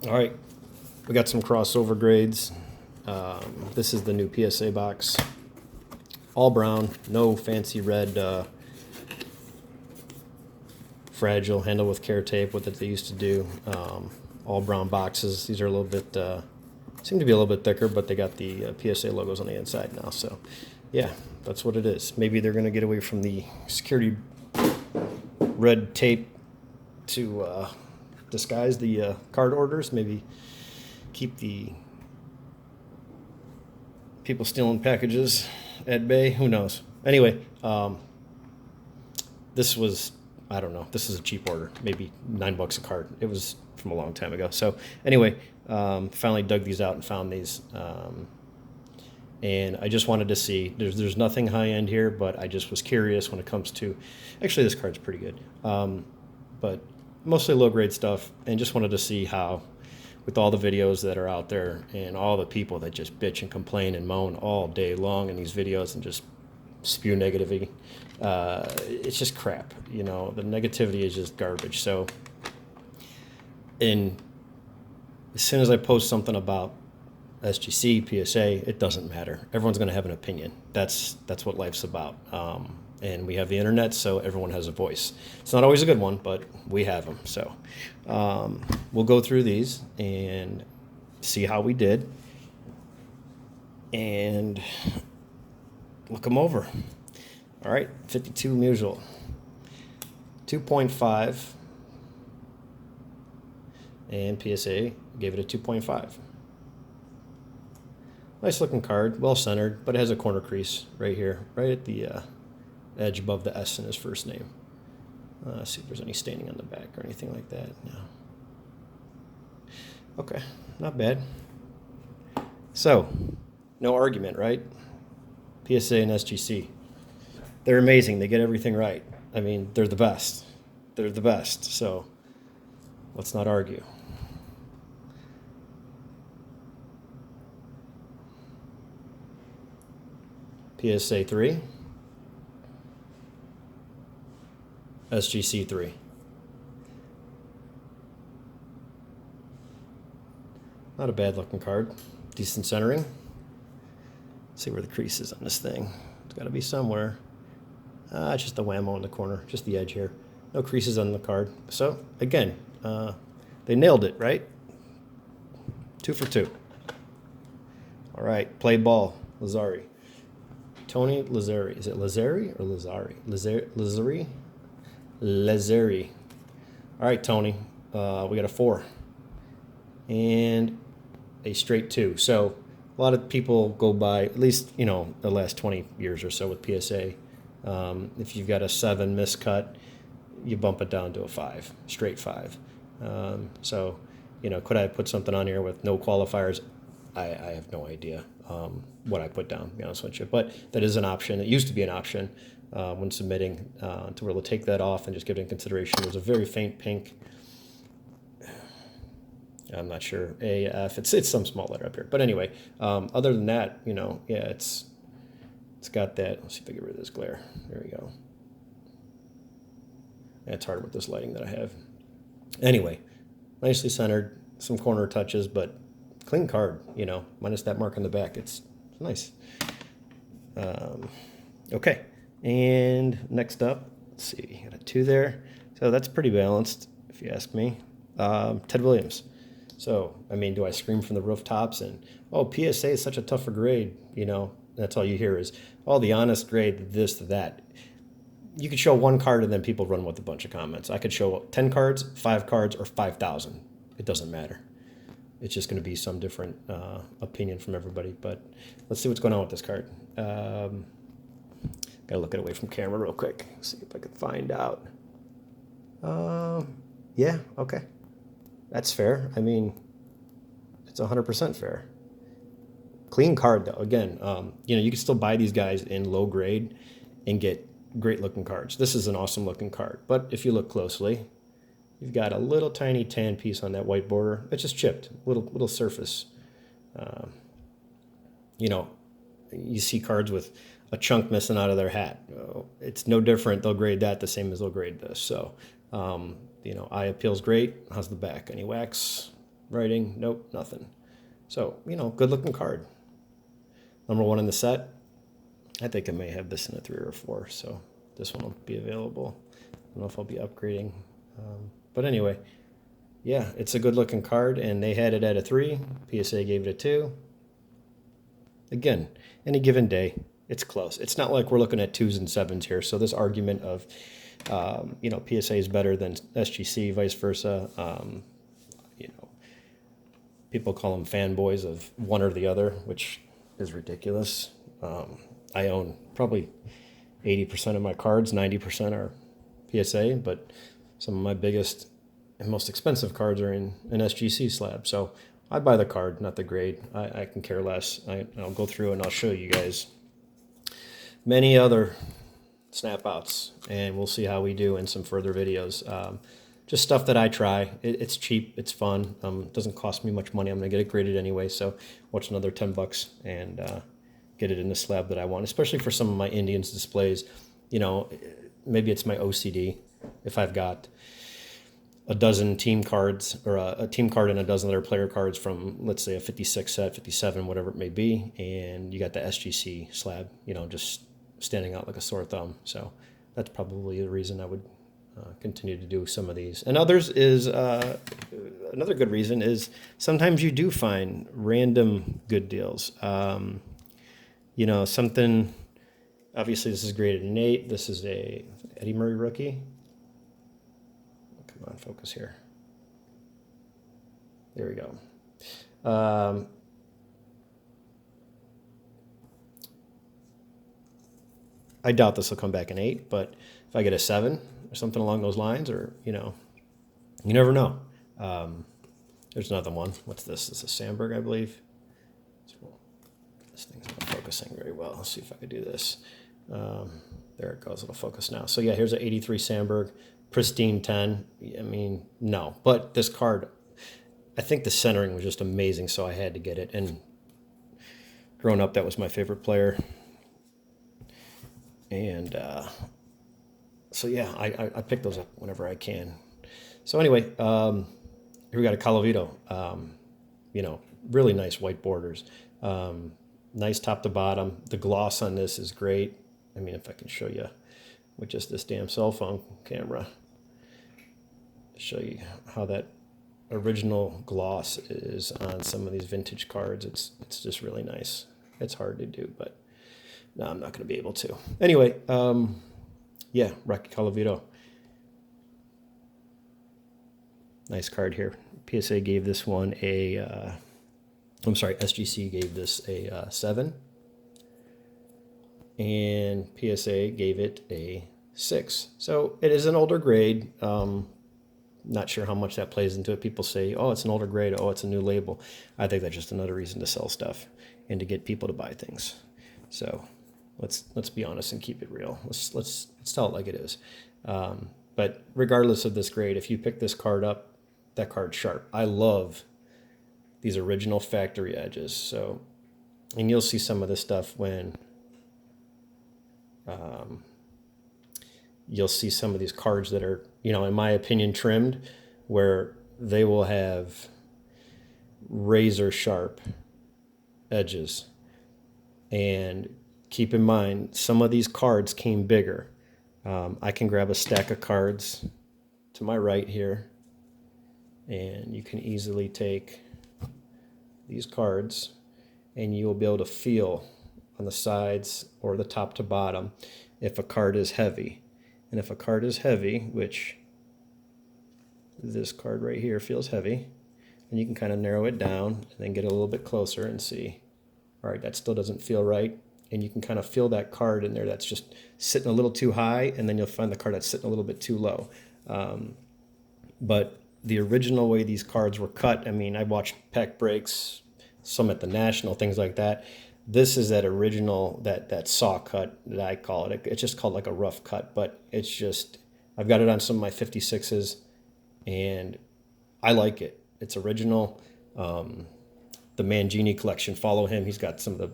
All right, we got some crossover grades. This is the new PSA box. All brown, no fancy red fragile, handle with care tape, what that they used to do. All brown boxes. These are a little bit, seem to be a little bit thicker, but they got the PSA logos on the inside now. So, yeah, that's what it is. Maybe they're going to get away from the security red tape to disguise the card orders. Maybe keep the people stealing packages at bay. Who knows? Anyway, this was, I don't know, this is a cheap order, maybe $9 a card. It was from a long time ago. So anyway, finally dug these out and found these. And I just wanted to see, there's nothing high end here, but I just was curious when it comes to, actually this card's pretty good, but mostly low grade stuff, and just wanted to see how, with all the videos that are out there and all the people that just bitch and complain and moan all day long in these videos and just spew negativity, it's just crap. You know, the negativity is just garbage. So, as soon as I post something about SGC, PSA, it doesn't matter. Everyone's going to have an opinion. That's what life's about. And we have the internet, so everyone has a voice. It's not always a good one, but we have them. So we'll go through these and see how we did and look them over. All right, 52 mutual, 2.5, and PSA gave it a 2.5. Nice looking card, well centered, but it has a corner crease right here, right at the edge above the S in his first name. Let's see if there's any staining on the back or anything like that. No. Okay, not bad. So, no argument, right? PSA and SGC. They're amazing. They get everything right. I mean, they're the best. They're the best. So, let's not argue. PSA 3. SGC 3. Not a bad looking card. Decent centering. Let's see where the crease is on this thing. It's got to be somewhere. It's just the whammo in the corner, just the edge here. No creases on the card. So, again, they nailed it, right? 2 for 2. All right, play ball, Lazzari. Tony Lazzari. Is it Lazzari or Lazzari? Lazzari? Lazzari. All right, Tony. We got a 4 and a straight 2. So a lot of people go by, at least, you know, the last 20 years or so with PSA. If you've got a 7 miscut, you bump it down to a 5, straight 5. So, you know, could I put something on here with no qualifiers? I have no idea what I put down, to be honest with you. But that is an option. It used to be an option when submitting to be able to take that off and just give it in consideration. There's a very faint pink. I'm not sure. AF. It's some small letter up here. But anyway, other than that, you know, yeah, it's got that. Let's see if I get rid of this glare. There we go. It's hard with this lighting that I have. Anyway, nicely centered, some corner touches, but clean card, you know, minus that mark on the back. It's nice. Okay, and next up, let's see, got a 2 there. So that's pretty balanced, if you ask me. Ted Williams. So, I mean, do I scream from the rooftops and, oh, PSA is such a tougher grade, you know? That's all you hear is, oh, the honest grade, this, that. You could show one card and then people run with a bunch of comments. I could show 10 cards, 5 cards, or 5,000. It doesn't matter. It's just going to be some different opinion from everybody. But let's see what's going on with this card. Got to look it away from camera real quick. See if I can find out. Yeah, okay. That's fair. I mean, it's 100% fair. Clean card, though. Again, you know, you can still buy these guys in low grade and get great looking cards. This is an awesome looking card. But if you look closely, you've got a little tiny tan piece on that white border. It's just chipped, little surface. You know, you see cards with a chunk missing out of their hat. It's no different. They'll grade that the same as they'll grade this. So, you know, eye appeal's great. How's the back? Any wax? writing, nope, nothing. So, good looking card. Number 1 in the set. I think I may have this in a 3 or 4, so this one will be available. I don't know if I'll be upgrading. But anyway, yeah, it's a good looking card, and they had it at a 3. PSA gave it a 2. Again, any given day, it's close. It's not like we're looking at 2s and 7s here. So this argument of, PSA is better than SGC, vice versa, people call them fanboys of one or the other, which is ridiculous. I own probably 80% of my cards, 90% are PSA, but some of my biggest and most expensive cards are in an SGC slab. So I buy the card, not the grade. I can care less. I'll go through and I'll show you guys many other snap outs, and we'll see how we do in some further videos. Just stuff that I try. It's cheap, it's fun. It doesn't cost me much money. I'm gonna get it graded anyway, so watch another $10 and get it in the slab that I want, especially for some of my Indians displays. Maybe it's my OCD. If I've got a dozen team cards, or a team card and a dozen other player cards from, let's say, a 56 set, 57, whatever it may be, and you got the SGC slab, just standing out like a sore thumb. So that's probably the reason I would continue to do some of these. And others is, another good reason is sometimes you do find random good deals. Something, obviously this is graded an 8. This is a Eddie Murray rookie. Come on, focus here. There we go. I doubt this will come back an 8, but if I get a 7 or something along those lines, or, you never know. There's another one. What's this? This is a Sandberg, I believe. This thing's not focusing very well. Let's see if I could do this. There it goes. It'll focus now. So yeah, here's an 83 Sandberg, pristine 10. I mean, no. But this card, I think the centering was just amazing, so I had to get it. And growing up, that was my favorite player. And so yeah, I pick those up whenever I can. So anyway, here we got a Calavito. Really nice white borders. Nice top to bottom. The gloss on this is great. I mean, if I can show you with just this damn cell phone camera, show you how that original gloss is on some of these vintage cards. It's just really nice. It's hard to do, but no, I'm not going to be able to. Anyway, yeah, Rocky Calavito. Nice card here. PSA gave this one SGC gave this a 7. And PSA gave it a 6. So it is an older grade. Not sure how much that plays into it. People say, oh, it's an older grade. Oh, it's a new label. I think that's just another reason to sell stuff and to get people to buy things. So let's be honest and keep it real. Let's tell it like it is. But regardless of this grade, if you pick this card up, that card's sharp. I love these original factory edges. So, and you'll see some of this stuff when you'll see some of these cards that are, in my opinion, trimmed, where they will have razor sharp edges. And keep in mind, some of these cards came bigger. I can grab a stack of cards to my right here, and you can easily take these cards and you will be able to feel on the sides or the top to bottom if a card is heavy. And if a card is heavy, which this card right here feels heavy, and you can kind of narrow it down and then get a little bit closer and see, all right, that still doesn't feel right. And you can kind of feel that card in there that's just sitting a little too high, and then you'll find the card that's sitting a little bit too low. But the original way these cards were cut, I mean, I watched pack breaks, some at the National, things like that. This is that original, that saw cut that I call it. It's just called like a rough cut, but it's just, I've got it on some of my 56s, and I like it. It's original. The Mangini collection, follow him. He's got some of the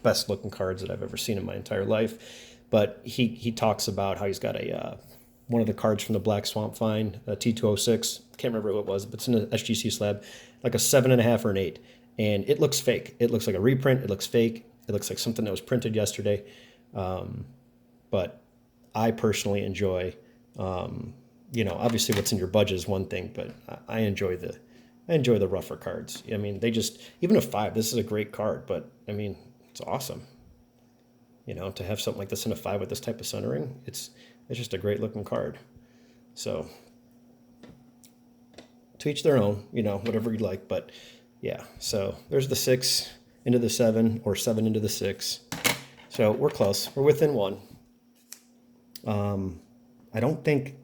best looking cards that I've ever seen in my entire life. But he talks about how he's got a one of the cards from the Black Swamp Find, T206. Can't remember who it was, but it's in an SGC slab, like a 7.5 or an 8. And it looks fake. It looks like a reprint. It looks fake. It looks like something that was printed yesterday. But I personally enjoy, obviously what's in your budget is one thing, but I enjoy the rougher cards. I mean, even a 5, this is a great card, but I mean, it's awesome. To have something like this in a 5 with this type of centering, it's just a great looking card. So to each their own, whatever you like. But yeah, so there's the 6 into the 7 or 7 into the 6. So we're close. We're within 1. I don't think,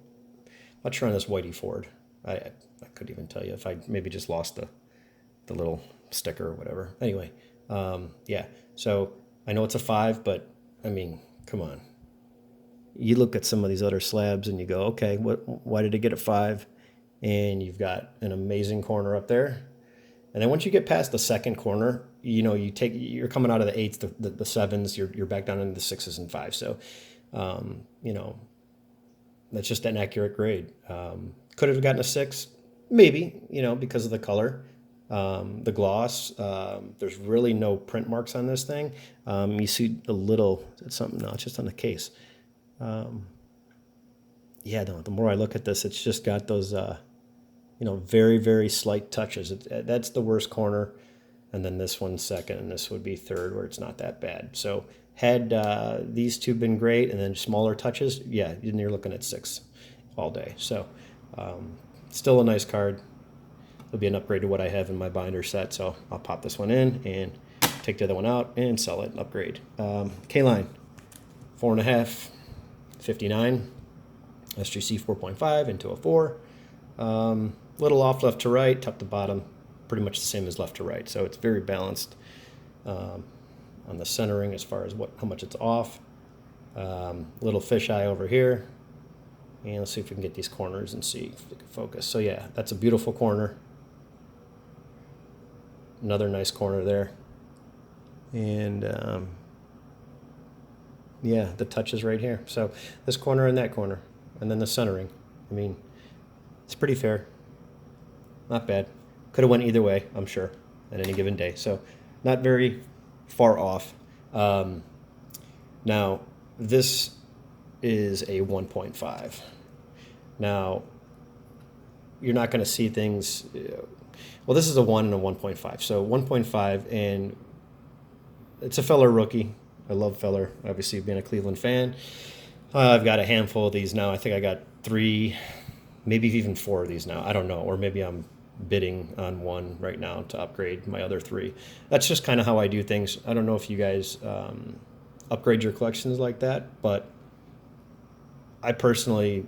not sure on this Whitey Ford. I couldn't even tell you if I maybe just lost the little sticker or whatever. Anyway, yeah. So I know it's a 5, but I mean, come on. You look at some of these other slabs and you go, okay, why did it get a 5? And you've got an amazing corner up there. And then once you get past the second corner, you're coming out of the 8s, the 7s, you're back down into the 6s and 5s. So, that's just an accurate grade. Could have gotten a 6, maybe, because of the color, the gloss. There's really no print marks on this thing. You see a little, it's something, no, it's just on the case. Yeah, no, the more I look at this, it's just got those, very, very slight touches. That's the worst corner. And then this one's second, and this would be third, where it's not that bad. So had these two been great, and then smaller touches, yeah, you're looking at 6 all day. So still a nice card. It'll be an upgrade to what I have in my binder set. So I'll pop this one in and take the other one out and sell it and upgrade. K-Line, 4.5, 59. SGC 4.5 into a 4. Little off left to right, top to bottom, pretty much the same as left to right. So it's very balanced on the centering as far as how much it's off. Little fisheye over here. And let's see if we can get these corners and see if we can focus. So yeah, that's a beautiful corner. Another nice corner there. And yeah, the touches right here. So this corner and that corner. And then the centering. I mean, it's pretty fair. Not bad. Could have went either way, I'm sure, at any given day. So not very far off. Now, this is a 1.5. Now, you're not going to see things... Well, this is a 1 and a 1.5. So 1.5, and it's a Feller rookie. I love Feller, obviously, being a Cleveland fan. I've got a handful of these now. I think I got 3, maybe even 4 of these now. I don't know. Or maybe I'm bidding on one right now to upgrade my other 3. That's just kind of how I do things. I don't know if you guys upgrade your collections like that, but I personally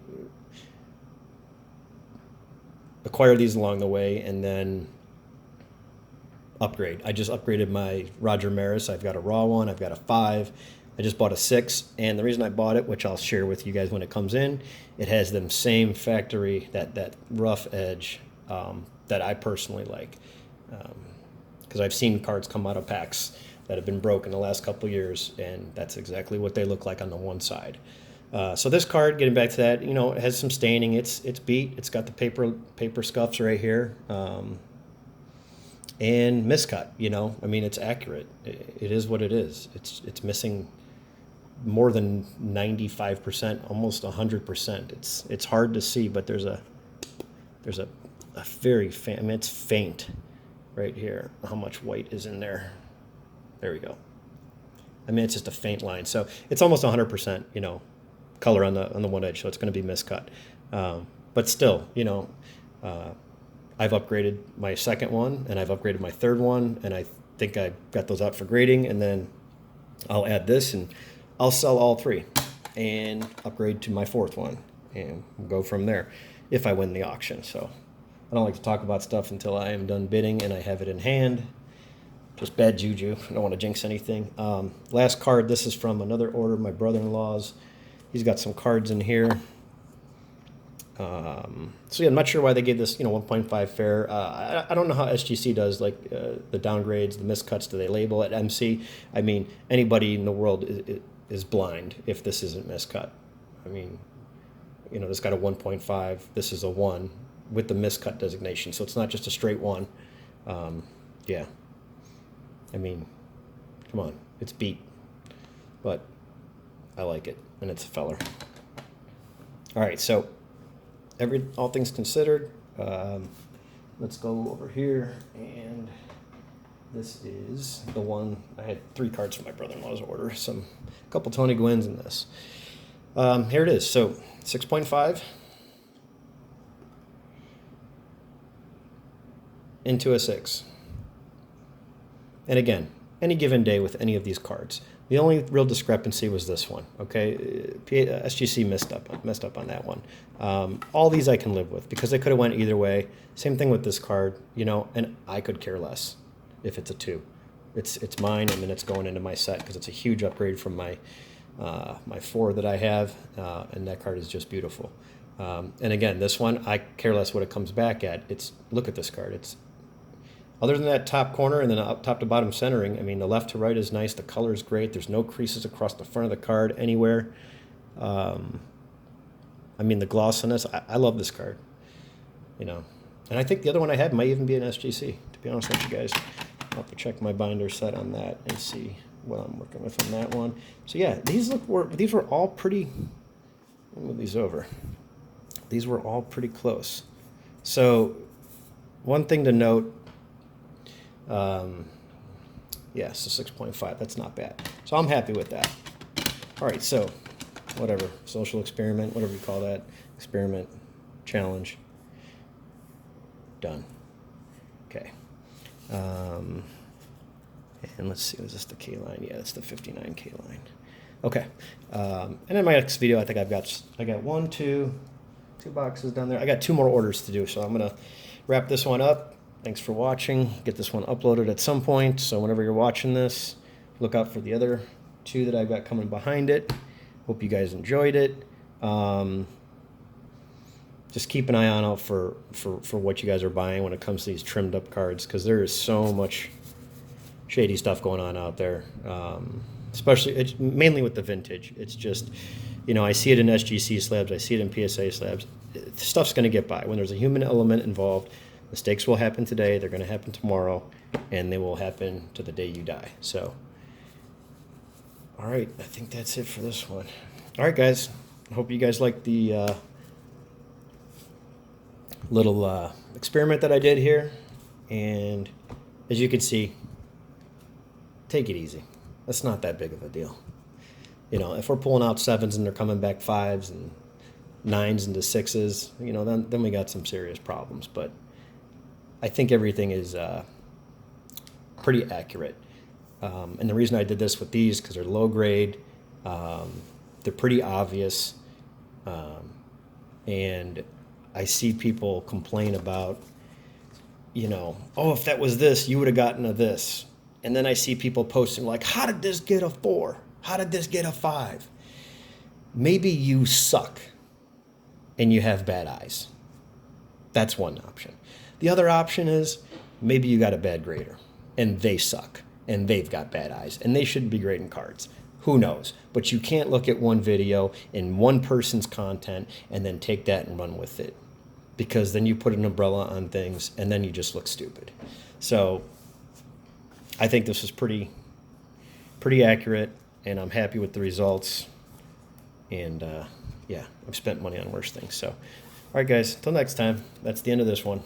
acquire these along the way and then upgrade. I just upgraded my Roger Maris. I've got a raw one. I've got a 5. I just bought a 6, and the reason I bought it, which I'll share with you guys when it comes in, it has them same factory, that rough edge that I personally like. Because I've seen cards come out of packs that have been broken the last couple years, and that's exactly what they look like on the one side. So this card, getting back to that, it has some staining. It's beat. It's got the paper scuffs right here. And miscut, I mean, it's accurate. It is what it is. It's missing more than 95%, almost 100%. It's hard to see, but there's a very faint, I mean, it's faint right here. How much white is in there? There we go. I mean, it's just a faint line. So it's almost 100%, color on the one edge. So it's going to be miscut. But still, I've upgraded my second one, and I've upgraded my third one, and I think I got those out for grading, and then I'll add this, and I'll sell all 3 and upgrade to my 4th one, and go from there if I win the auction. So I don't like to talk about stuff until I am done bidding and I have it in hand. Just bad juju. I don't want to jinx anything. Last card, this is from another order, my brother-in-law's. He's got some cards in here. So yeah, I'm not sure why they gave this, 1.5 fair. I don't know how SGC does, like the downgrades, the miscuts. Do they label it MC? I mean, anybody in the world is blind if this isn't miscut. I mean, You know, this got a 1.5. This is a 1 with the miscut designation. So it's not just a straight 1. Yeah. I mean, come on. It's beat. But I like it. And it's a feller. All right. So all things considered, let's go over here. And this is the one. I had 3 cards from my brother-in-law's order. A couple Tony Gwynns in this. Here it is. So 6.5 into a 6. And again, any given day with any of these cards. The only real discrepancy was this one. Okay, SGC messed up on that one. All these I can live with because they could have went either way. Same thing with this card, you know, and I could care less if it's a 2. It's mine, and then it's going into my set because it's a huge upgrade from my 4 that I have, and that card is just beautiful. And again, this one, I care less what it comes back at. Look at this card. It's other than that top corner and then up top to bottom centering. I mean, the left to right is nice. The color is great. There's no creases across the front of the card anywhere. I mean, the gloss on this, I love this card. You know, and I think the other one I had might even be an SGC. To be honest with you guys, I'll have to check my binder set on that and see what I'm working with on that one. So yeah, these were all pretty. Let me move these over. These were all pretty close. So one thing to note, yeah, so 6.5. That's not bad. So I'm happy with that. All right, so whatever, social experiment, whatever you call that, experiment, challenge, done. Okay. And let's see, was this the K line? Yeah, it's the 59 K line. Okay. And in my next video, I think I got 2 boxes down there. I got 2 more orders to do, so I'm gonna wrap this one up. Thanks for watching. Get this one uploaded at some point. So whenever you're watching this, look out for the other 2 that I've got coming behind it. Hope you guys enjoyed it. Just keep an eye on out for what you guys are buying when it comes to these trimmed up cards, because there is so much shady stuff going on out there. Especially, mainly with the vintage. It's just, you know, I see it in SGC slabs. I see it in PSA slabs. Stuff's going to get by. When there's a human element involved, mistakes will happen today. They're going to happen tomorrow, and they will happen to the day you die. So, all right, I think that's it for this one. All right, guys. I hope you guys liked the little experiment that I did here. And as you can see, take it easy. That's not that big of a deal. You know, if we're pulling out 7s and they're coming back 5s and 9s into 6s, you know, then we got some serious problems. But I think everything is pretty accurate. And the reason I did this with these, because they're low grade, they're pretty obvious, and I see people complain about, you know, oh, if that was this, you would have gotten a this. And then I see people posting like, how did this get a 4? How did this get a 5? Maybe you suck and you have bad eyes. That's one option. The other option is maybe you got a bad grader and they suck and they've got bad eyes and they shouldn't be grading cards. Who knows? But you can't look at one video in one person's content and then take that and run with it, because then you put an umbrella on things and then you just look stupid. So I think this is pretty accurate, and I'm happy with the results. And yeah, I've spent money on worse things. So, all right, guys, until next time, that's the end of this one.